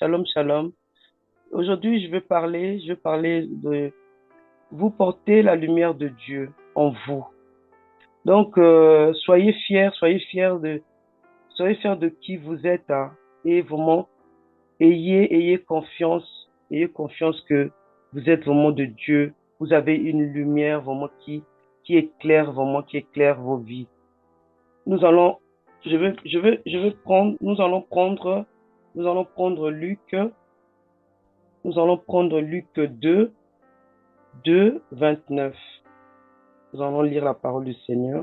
Shalom, shalom. Aujourd'hui, je vais parler de vous porter la lumière de Dieu en vous. Donc, soyez fiers de qui vous êtes, hein, et vraiment, ayez confiance que vous êtes vraiment de Dieu. Vous avez une lumière vraiment qui éclaire vraiment, qui éclaire vos vies. Nous allons, je vais prendre, nous allons prendre Luc 2, 29. Nous allons lire la parole du Seigneur.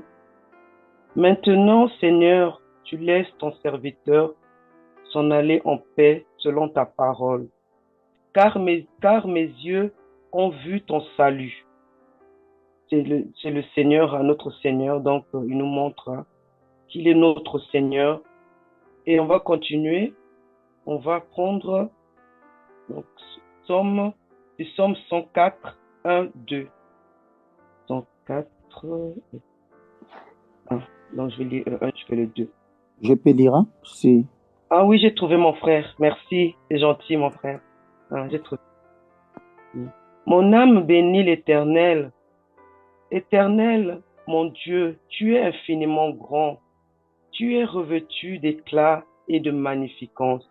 Maintenant, Seigneur, tu laisses ton serviteur s'en aller en paix selon ta parole, car mes yeux ont vu ton salut. C'est le Seigneur, notre Seigneur, donc il nous montre, hein, qu'il est notre Seigneur. Et on va continuer, on va prendre donc, du Psaume 104, 1, 2. 104, 1. Donc je vais lire le 1, je fais le 2. Je peux lire, hein? Si. Ah oui, j'ai trouvé mon frère. Merci, c'est gentil, mon frère. Ah, j'ai trouvé. Mon âme bénit l'Éternel. Éternel, mon Dieu, tu es infiniment grand. Tu es revêtu d'éclat et de magnificence.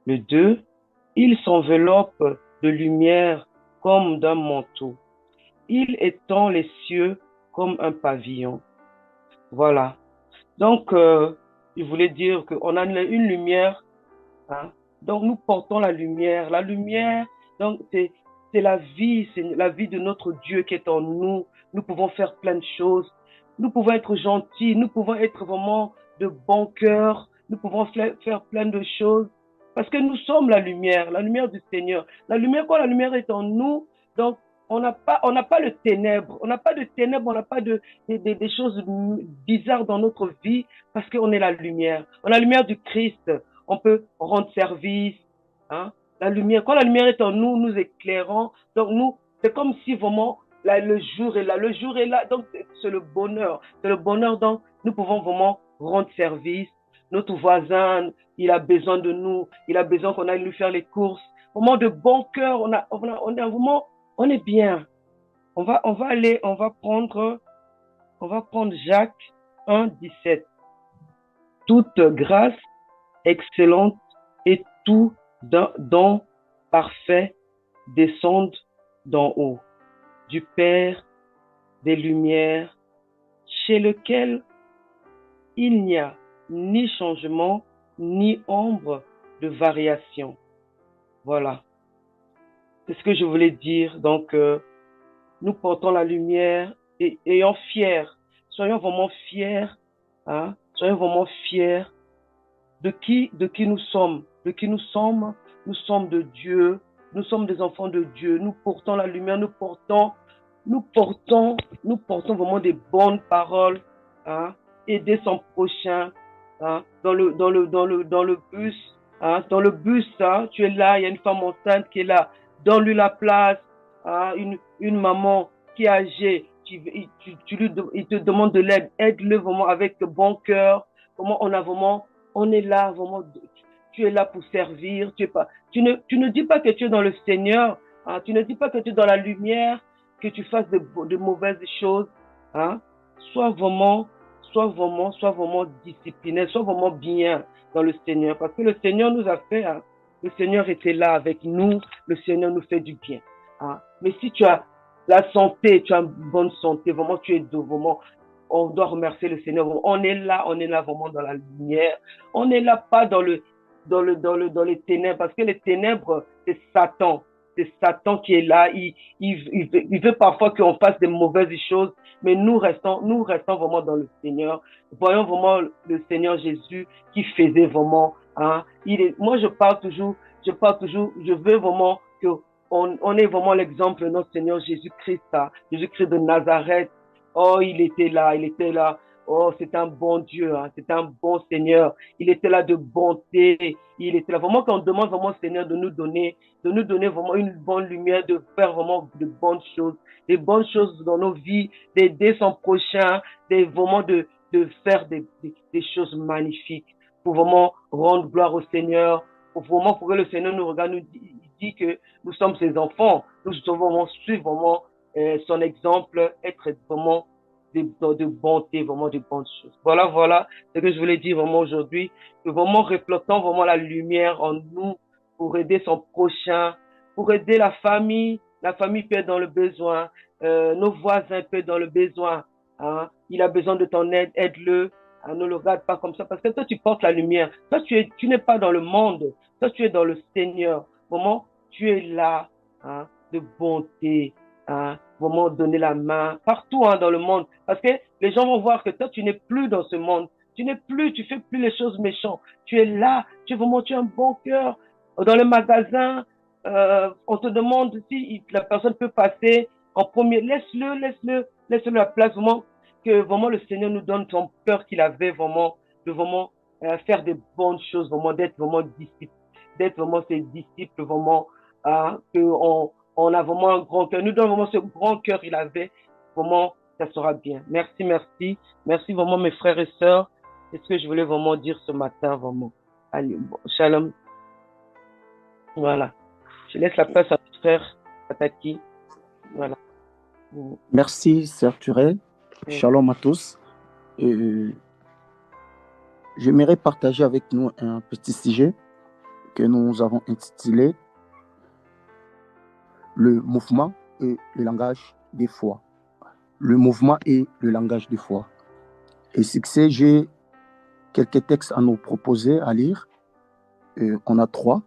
Le 2, il s'enveloppe de lumière comme d'un manteau. Il étend les cieux comme un pavillon. Voilà. Donc, il voulait dire qu'on a une lumière, hein. Donc, nous portons la lumière. La lumière, donc, c'est la vie de notre Dieu qui est en nous. Nous pouvons faire plein de choses. Nous pouvons être gentils. Nous pouvons être vraiment de bon cœur. Nous pouvons faire plein de choses. Parce que nous sommes la lumière du Seigneur. Quand la lumière est en nous, donc, on n'a pas le ténèbre. On n'a pas de ténèbres, on n'a pas des choses bizarres dans notre vie parce qu'on est la lumière. On a la lumière du Christ. On peut rendre service, hein. Quand la lumière est en nous, nous éclairons. Donc nous, c'est comme si vraiment le jour est là. Le jour est là, donc c'est le bonheur. C'est le bonheur, donc nous pouvons vraiment rendre service. Notre voisin, il a besoin de nous. Il a besoin qu'on aille lui faire les courses. Vraiment de bon cœur, on a vraiment, on est bien. On va aller, on va prendre Jacques 1, 17. Toute grâce excellente et tout don parfait descendent d'en haut, du Père des Lumières, chez lequel il n'y a ni changement, ni ombre de variation. Voilà. C'est ce que je voulais dire. Donc, nous portons la lumière et ayons fiers, soyons vraiment fiers, hein, soyons vraiment fiers de qui nous sommes, nous sommes de Dieu, nous sommes des enfants de Dieu, nous portons la lumière, nous portons vraiment des bonnes paroles, hein, aider son prochain, hein, dans le bus, hein, hein, tu es là, il y a une femme enceinte qui est là, donne-lui la place, hein, une maman qui est âgée, il te demande de l'aide, aide-le vraiment avec bon cœur, comment on est là vraiment, tu es là pour servir, tu ne dis pas que tu es dans le Seigneur, hein, tu ne dis pas que tu es dans la lumière, que tu fasses de mauvaises choses, hein. Sois vraiment discipliné, sois vraiment bien dans le Seigneur, parce que le Seigneur nous a fait, hein, le Seigneur était là avec nous, le Seigneur nous fait du bien, hein. Mais si tu as la santé, tu as une bonne santé, vraiment tu es vraiment, on doit remercier le Seigneur. On est là vraiment dans la lumière. On n'est là pas dans les ténèbres, parce que les ténèbres, c'est Satan. C'est Satan qui est là. Il veut parfois qu'on fasse des mauvaises choses, mais nous restons vraiment dans le Seigneur. Voyons vraiment le Seigneur Jésus qui faisait vraiment, hein. Moi, je veux vraiment que on est vraiment l'exemple de notre Seigneur Jésus-Christ, hein, Jésus-Christ de Nazareth. Oh, il était là, il était là. Oh, c'est un bon Dieu, hein, c'est un bon Seigneur. Il était là de bonté. Il était là. Vraiment, quand on demande vraiment au Seigneur de nous donner vraiment une bonne lumière, de faire vraiment de bonnes choses, des bonnes choses dans nos vies, d'aider son prochain, vraiment de faire des choses magnifiques pour vraiment rendre gloire au Seigneur, vraiment pour que le Seigneur nous regarde, il dit que nous sommes ses enfants. Nous devons vraiment suivre vraiment son exemple, être vraiment de bonté, vraiment de bonnes choses. Voilà, voilà ce que je voulais dire vraiment aujourd'hui. Que vraiment reflétons vraiment la lumière en nous pour aider son prochain, pour aider la famille peut être dans le besoin, nos voisins peuvent être dans le besoin. Hein. Il a besoin de ton aide, aide-le. Hein, ne le regarde pas comme ça parce que toi tu portes la lumière. Toi tu n'es pas dans le monde. Toi tu es dans le Seigneur. Vraiment, tu es là, hein, de bonté, hein, vraiment donner la main partout hein, dans le monde. Parce que les gens vont voir que toi tu n'es plus dans ce monde. Tu n'es plus, tu fais plus les choses méchantes. Tu es là, tu as un bon cœur. Dans le magasin, on te demande si la personne peut passer en premier. Laisse-le la place vraiment que vraiment le Seigneur nous donne son cœur qu'il avait vraiment de vraiment faire des bonnes choses, vraiment d'être vraiment disciple, d'être vraiment ses disciples, vraiment que on a vraiment un grand cœur. Nous donne vraiment ce grand cœur qu'il avait, vraiment ça sera bien. Merci, merci, merci vraiment mes frères et sœurs. C'est ce que je voulais vraiment dire ce matin, vraiment. Allez, bon, shalom. Voilà. Je laisse la place à notre frère Pataki. Voilà. Merci, Sœur Turel. Shalom à tous. J'aimerais partager avec nous un petit sujet que nous avons intitulé Le mouvement et le langage des foi. Le mouvement et le langage des foi. Et succès, j'ai quelques textes à nous proposer à lire. On a 3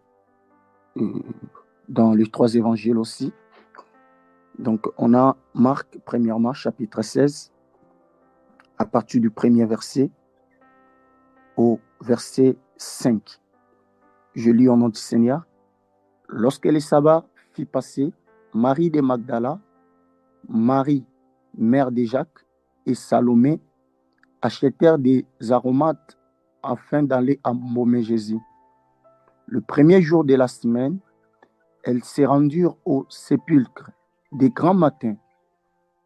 dans les 3 évangiles aussi. Donc, on a Marc, premièrement, chapitre 16, à partir du premier verset au verset 5. Je lis au nom du Seigneur. Lorsque le sabbat fut passé, Marie de Magdala, Marie, mère de Jacques, et Salomé achetèrent des aromates afin d'aller embaumer Jésus. Le premier jour de la semaine, elles se rendirent au sépulcre des grands matins,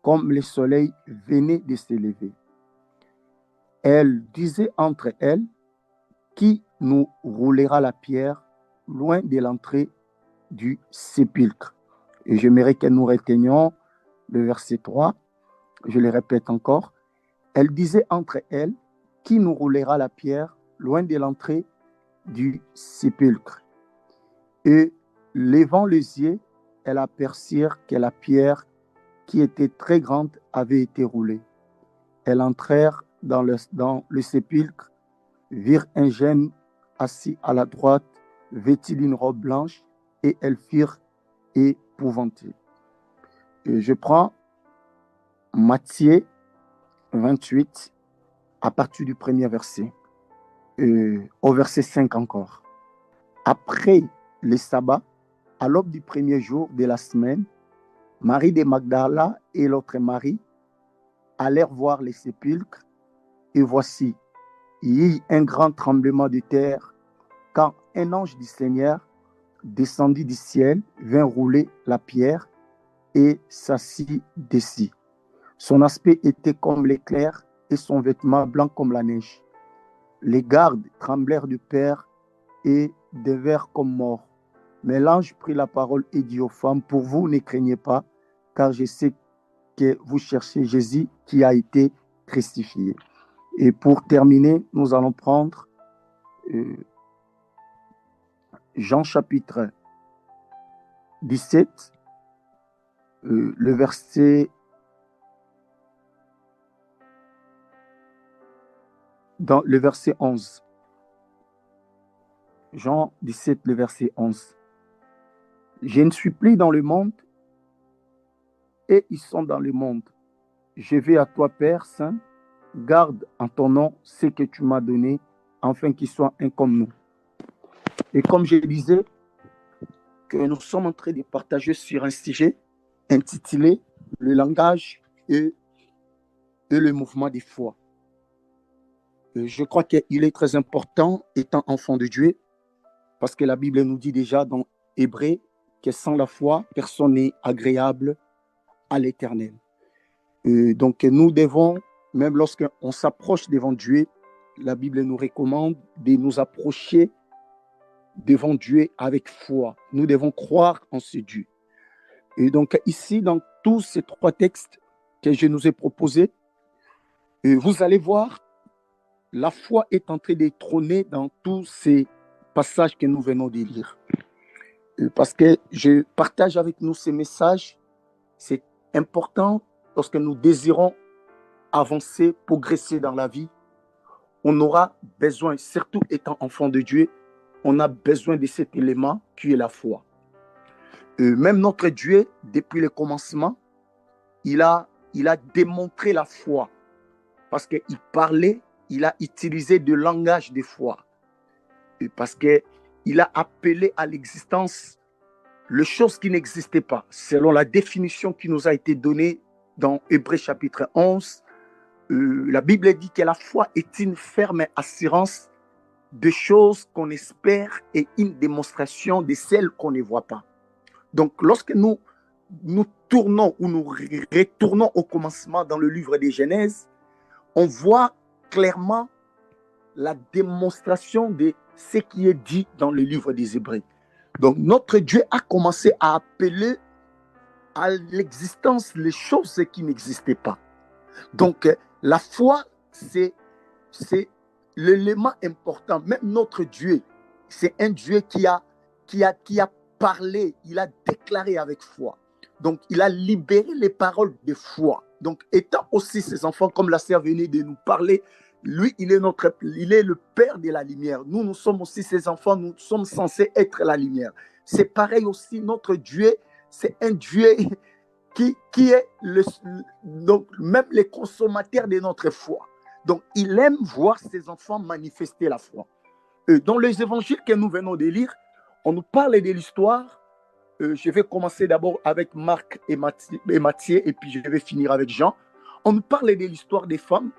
comme le soleil venait de se lever. Elles disaient entre elles, qui nous roulera la pierre loin de l'entrée du sépulcre. Et j'aimerais que nous retenions le verset 3. Je le répète encore. Elle disait entre elles, qui nous roulera la pierre loin de l'entrée du sépulcre. Et levant les yeux, elles aperçurent que la pierre, qui était très grande, avait été roulée. Elles entrèrent dans le sépulcre, virent un jeune assis à la droite, vêtu d'une robe blanche, et elles furent épouvantées. Et je prends Matthieu 28, à partir du premier verset, au verset 5 encore. Après le sabbat, à l'aube du premier jour de la semaine, Marie de Magdala et l'autre Marie allèrent voir les sépulcres, et voici, il y eut un grand tremblement de terre, quand un ange du Seigneur descendit du ciel, vint rouler la pierre et s'assit dessus. Son aspect était comme l'éclair et son vêtement blanc comme la neige. Les gardes tremblèrent de peur et devinrent comme morts. Mais l'ange prit la parole et dit aux femmes, pour vous, ne craignez pas, car je sais que vous cherchez Jésus qui a été crucifié. Et pour terminer, nous allons prendre Jean chapitre 17, le verset dans le verset 11. Jean 17, le verset 11. Je ne suis plus dans le monde et ils sont dans le monde. Je vais à toi, Père Saint, garde en ton nom ce que tu m'as donné, afin qu'ils soient un comme nous. Et comme je disais, que nous sommes en train de partager sur un sujet intitulé Le langage et le mouvement des foi. Je crois qu'il est très important, étant enfant de Dieu, parce que la Bible nous dit déjà dans Hébreux que sans la foi, personne n'est agréable à l'Éternel. Donc nous devons, même lorsqu'on s'approche devant Dieu, la Bible nous recommande de nous approcher devant Dieu avec foi. Nous devons croire en ce Dieu. Et donc ici, dans tous ces 3 textes que je nous ai proposés, vous allez voir, la foi est en train de trôner dans tous ces passages que nous venons de lire. Parce que je partage avec nous ces messages. C'est important lorsque nous désirons avancer, progresser dans la vie. On aura besoin, surtout étant enfant de Dieu, on a besoin de cet élément qui est la foi. Même notre Dieu, depuis le commencement, il a démontré la foi. Parce qu'il parlait, il a utilisé le langage de foi. Parce qu'il a appelé à l'existence les choses qui n'existaient pas, selon la définition qui nous a été donnée dans Hébreux chapitre 11. La Bible dit que la foi est une ferme assurance de choses qu'on espère et une démonstration de celles qu'on ne voit pas. Donc, lorsque nous tournons ou nous retournons au commencement dans le livre de Genèse, on voit clairement la démonstration de ce qui est dit dans le livre des Hébreux. Donc, notre Dieu a commencé à appeler à l'existence les choses qui n'existaient pas. Donc, la foi, c'est l'élément important. Même notre Dieu, c'est un Dieu qui a parlé, il a déclaré avec foi. Donc, il a libéré les paroles de foi. Donc, étant aussi ses enfants, comme la sœur venait de nous parler, lui, il est le Père de la lumière. Nous sommes aussi ses enfants, nous sommes censés être la lumière. C'est pareil aussi, notre Dieu, c'est un Dieu qui est donc même les consommateurs de notre foi. Donc, il aime voir ses enfants manifester la foi. Dans les évangiles que nous venons de lire, on nous parle de l'histoire. Je vais commencer d'abord avec Marc et Matthieu, et puis je vais finir avec Jean. On nous parle de l'histoire des femmes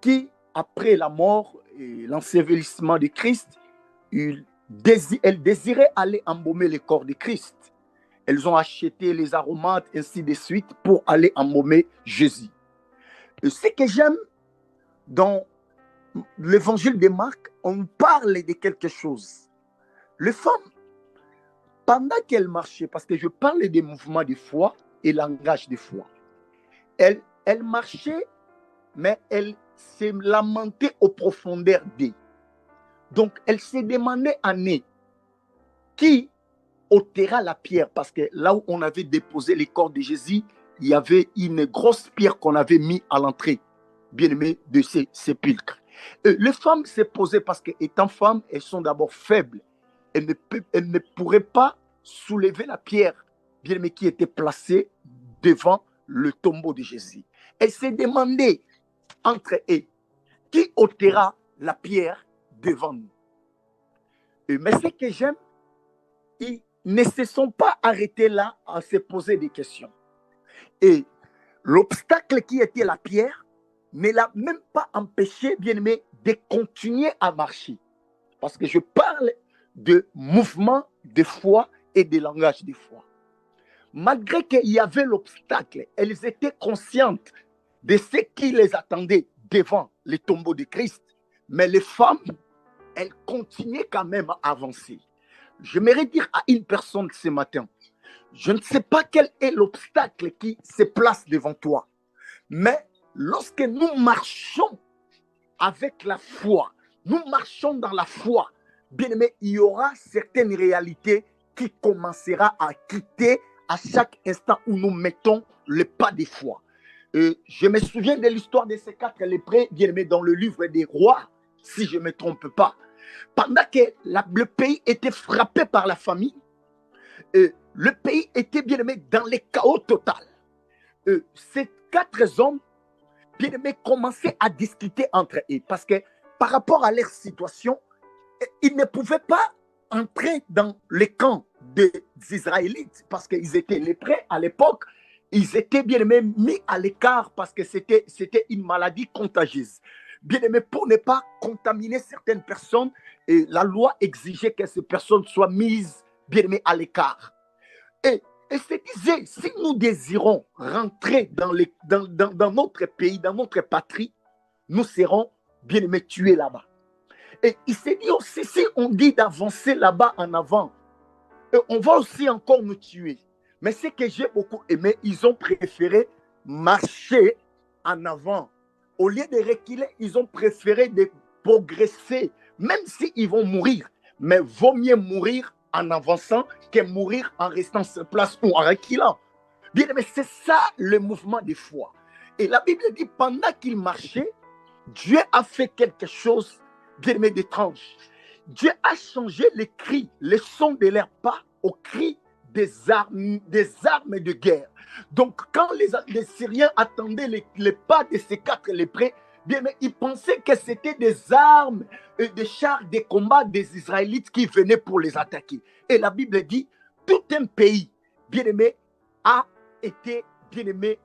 qui, après la mort et l'ensevelissement de Christ, elles désiraient aller embaumer le corps de Christ. Elles ont acheté les aromates, ainsi de suite, pour aller embaumer Jésus. Ce que j'aime dans l'évangile de Marc, on parle de quelque chose. Les femmes, pendant qu'elles marchaient, parce que je parle des mouvements de foi et langage de foi, elles marchaient, mais elles se lamentaient aux profondeurs d'eux. Donc, elles se demandaient à eux qui ôtera la pierre, parce que là où on avait déposé les corps de Jésus, il y avait une grosse pierre qu'on avait mis à l'entrée, bien aimé, de ces sépulcres. Les femmes se posaient, parce qu'étant femmes, elles sont d'abord faibles. Elles ne pourraient pas soulever la pierre, bien aimé, qui était placée devant le tombeau de Jésus. Elles se demandaient entre eux, qui ôtera la pierre devant nous? Mais ce que j'aime, ils ne se sont pas arrêtés là à se poser des questions. Et l'obstacle qui était la pierre ne l'a même pas empêché, bien aimé, de continuer à marcher. Parce que je parle de mouvement de foi et de langage de foi. Malgré qu'il y avait l'obstacle, elles étaient conscientes de ce qui les attendait devant le tombeau de Christ. Mais les femmes, elles continuaient quand même à avancer. J'aimerais dire à une personne ce matin, je ne sais pas quel est l'obstacle qui se place devant toi, mais lorsque nous marchons avec la foi, nous marchons dans la foi, bien aimé, il y aura certaines réalités qui commenceront à quitter à chaque instant où nous mettons le pas de foi. Je me souviens de l'histoire de ces 4 lépreux, bien aimé, dans le livre des rois, si je ne me trompe pas. Pendant que le pays était frappé par la famine, le pays était, bien aimé, dans le chaos total. Ces 4 hommes, bien aimé, commençaient à discuter entre eux parce que par rapport à leur situation, ils ne pouvaient pas entrer dans les camps des Israélites parce qu'ils étaient lépreux à l'époque. Ils étaient, bien aimés, mis à l'écart parce que c'était une maladie contagieuse. Bien aimé, pour ne pas contaminer certaines personnes, et la loi exigeait que ces personnes soient mises, bien aimé, à l'écart. Et se disait, si nous désirons rentrer dans notre pays, dans notre patrie, nous serons, bien aimés, tués là-bas. Et il s'est dit aussi, si on dit d'avancer là-bas en avant, on va aussi encore nous tuer. Mais ce que j'ai beaucoup aimé, ils ont préféré marcher en avant. Au lieu de reculer, ils ont préféré de progresser, même s'ils vont mourir. Mais vaut mieux mourir en avançant que mourir en restant sur place ou en reculant. Bien, mais c'est ça le mouvement de foi. Et la Bible dit, pendant qu'ils marchaient, Dieu a fait quelque chose d'étrange. Dieu a changé les cris, les sons de leurs pas aux cris des armes de guerre. Donc, quand les Syriens attendaient les pas de ces 4 lépreux, bien, mais ils pensaient que c'était des armes, des chars de combat des Israélites qui venaient pour les attaquer. Et la Bible dit, tout un pays, bien aimé, a été bien aimé.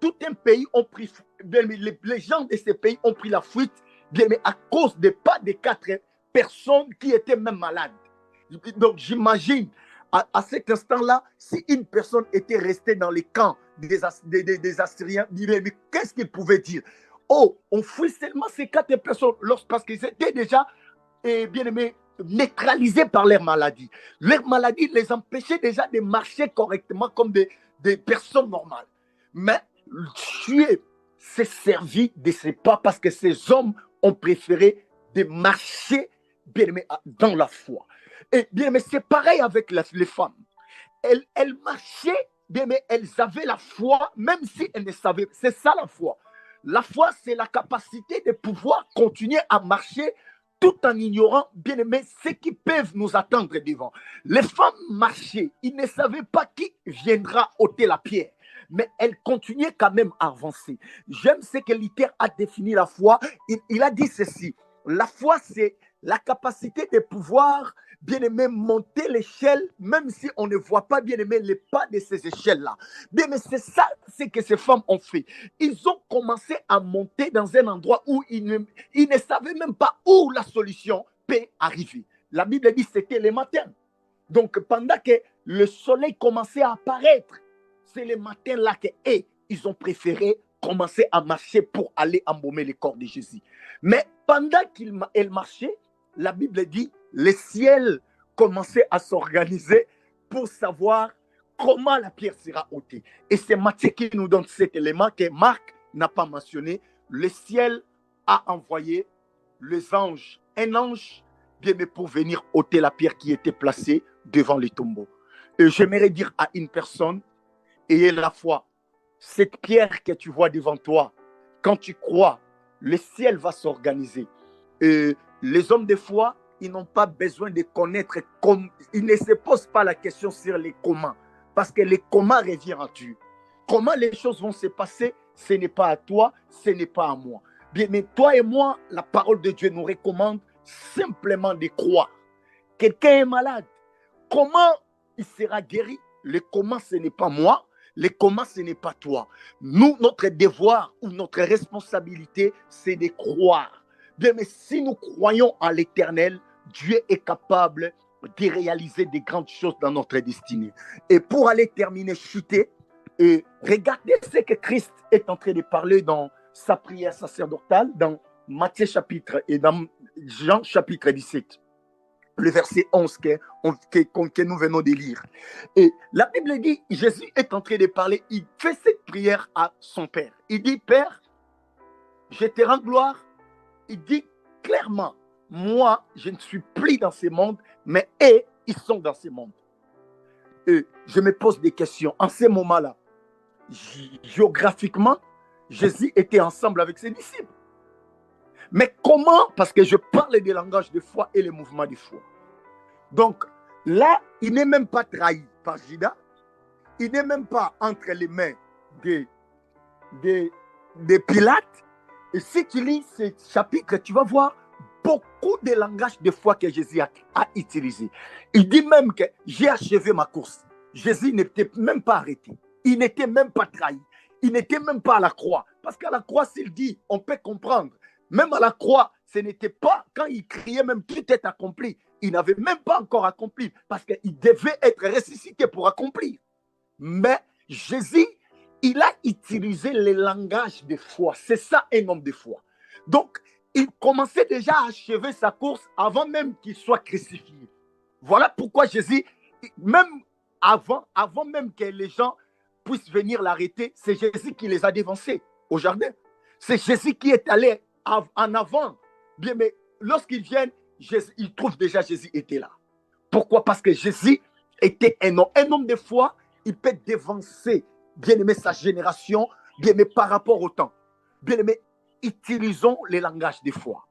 Tout un pays ont pris, les gens de ces pays ont pris la fuite, bien aimé, à cause des pas des 4 personnes qui étaient même malades. Donc, j'imagine, à cet instant-là, si une personne était restée dans les camps des Assyriens, mais qu'est-ce qu'il pouvait dire? Oh, on fuit seulement ces 4 personnes parce qu'ils étaient déjà, bien aimés, neutralisés par leur maladie. Leur maladie les empêchait déjà de marcher correctement comme des personnes normales. Mais Dieu s'est servi de ces pas parce que ces hommes ont préféré de marcher bien aimé, dans la foi. Et bien aimé, c'est pareil avec les femmes. Elles marchaient, bien aimé, elles avaient la foi, même si elles ne savaient pas. C'est ça la foi. La foi, c'est la capacité de pouvoir continuer à marcher tout en ignorant, bien aimé, ce qui peuvent nous attendre devant. Les femmes marchaient, ils ne savaient pas qui viendra ôter la pierre, mais elles continuaient quand même à avancer. J'aime ce que Luther a défini la foi. Il a dit ceci: la foi, c'est la capacité de pouvoir, bien aimé, monter l'échelle, même si on ne voit pas, bien aimé, les pas de ces échelles-là. Bien, mais c'est ça, c'est que ces femmes ont fait. Ils ont commencé à monter dans un endroit où ils ne savaient même pas où la solution peut arriver. La Bible dit que c'était le matin. Donc, pendant que le soleil commençait à apparaître, c'est le matin là qu'ils ont préféré commencer à marcher pour aller embaumer le corps de Jésus. Mais pendant qu'elle marchait, la Bible dit, le ciel commençait à s'organiser pour savoir comment la pierre sera ôtée. Et c'est Matthieu qui nous donne cet élément que Marc n'a pas mentionné. Le ciel a envoyé les anges, un ange, bien mais pour venir ôter la pierre qui était placée devant les tombeaux. Et j'aimerais dire à une personne, ayez la foi. Cette pierre que tu vois devant toi, quand tu crois, le ciel va s'organiser. Et les hommes de foi, ils n'ont pas besoin de connaître comment. Ils ne se posent pas la question sur les comment. Parce que les comment revient à Dieu. Comment les choses vont se passer, ce n'est pas à toi, ce n'est pas à moi. Bien, mais toi et moi, la parole de Dieu nous recommande simplement de croire. Quelqu'un est malade. Comment il sera guéri? Le comment, ce n'est pas moi. Le comment, ce n'est pas toi. Nous, notre devoir ou notre responsabilité, c'est de croire. Bien, mais si nous croyons en l'Éternel, Dieu est capable de réaliser des grandes choses dans notre destinée. Et pour aller terminer, chuter, regardez ce que Christ est en train de parler dans sa prière sacerdotale, dans Matthieu chapitre et dans Jean chapitre 17. Le verset 11 que nous venons de lire. Et la Bible dit, Jésus est en train de parler, il fait cette prière à son Père. Il dit, Père, je te rends gloire. Il dit clairement, moi, je ne suis plus dans ce monde, mais eux, ils sont dans ce monde. Et je me pose des questions. En ce moment-là, géographiquement, Jésus était ensemble avec ses disciples. Mais comment? Parce que je parle des langages de foi et les mouvements de foi. Donc là, il n'est même pas trahi par Judas. Il n'est même pas entre les mains de Pilate. Et si tu lis ce chapitre, tu vas voir beaucoup de langages de foi que Jésus a utilisé. Il dit même que j'ai achevé ma course. Jésus n'était même pas arrêté. Il n'était même pas trahi. Il n'était même pas à la croix. Parce qu'à la croix, s'il dit, on peut comprendre. Même à la croix, ce n'était pas, quand il criait même tout est accompli, il n'avait même pas encore accompli parce qu'il devait être ressuscité pour accomplir. Mais Jésus, il a utilisé le langage de foi. C'est ça un homme de foi. Donc, il commençait déjà à achever sa course avant même qu'il soit crucifié. Voilà pourquoi Jésus, même avant même que les gens puissent venir l'arrêter, c'est Jésus qui les a dévancés au jardin. C'est Jésus qui est allé en avant. Bien, mais lorsqu'ils viennent, ils trouvent déjà Jésus était là. Pourquoi? Parce que Jésus était un homme. Un homme de foi, il peut dévancer, bien aimé, sa génération, bien aimé, par rapport au temps. Bien aimé, utilisons les langages de foi.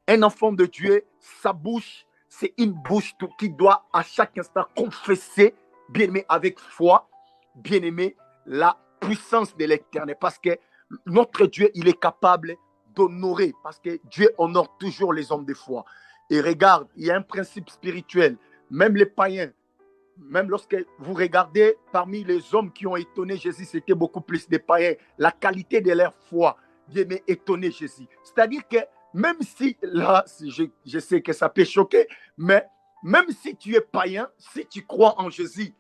Un enfant de Dieu, sa bouche, c'est une bouche qui doit à chaque instant confesser, bien aimé, avec foi, bien aimé, la puissance de l'Éternel. Parce que notre Dieu, il est capable d'honorer, parce que Dieu honore toujours les hommes de foi. Et regarde, il y a un principe spirituel. Même les païens, même lorsque vous regardez parmi les hommes qui ont étonné Jésus, c'était beaucoup plus des païens. La qualité de leur foi, bien aimé, étonner Jésus. C'est-à-dire que même si, là, je sais que ça peut choquer, mais même si tu es païen, si tu crois en Jésus,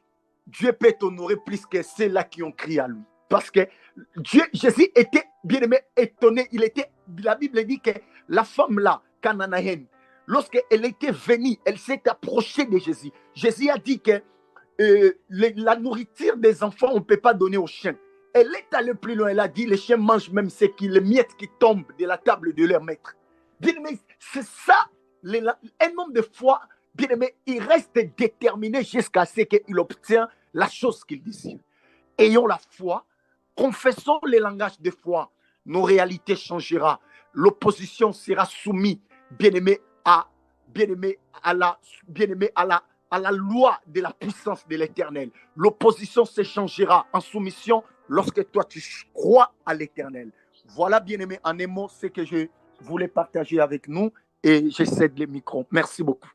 Dieu peut t'honorer plus que ceux-là qui ont crié à lui. Parce que Jésus était, bien aimé, étonné. La Bible dit que la femme là, cananéenne, lorsqu'elle était venue, elle s'est approchée de Jésus. Jésus a dit que la nourriture des enfants, on ne peut pas donner aux chiens. Elle est allée plus loin, elle a dit, les chiens mangent même les miettes qui tombent de la table de leur maître. Bien aimé, c'est ça, un homme de foi, bien aimé, il reste déterminé jusqu'à ce qu'il obtient la chose qu'il désire. Ayons la foi, confessons les langages de foi, nos réalités changeront. L'opposition sera soumise, bien aimé, à la loi de la puissance de l'Éternel. L'opposition se changera en soumission lorsque toi tu crois à l'Éternel. Voilà, bien aimé, en un mot, ce que je voulais partager avec nous et je cède les micros. Merci beaucoup.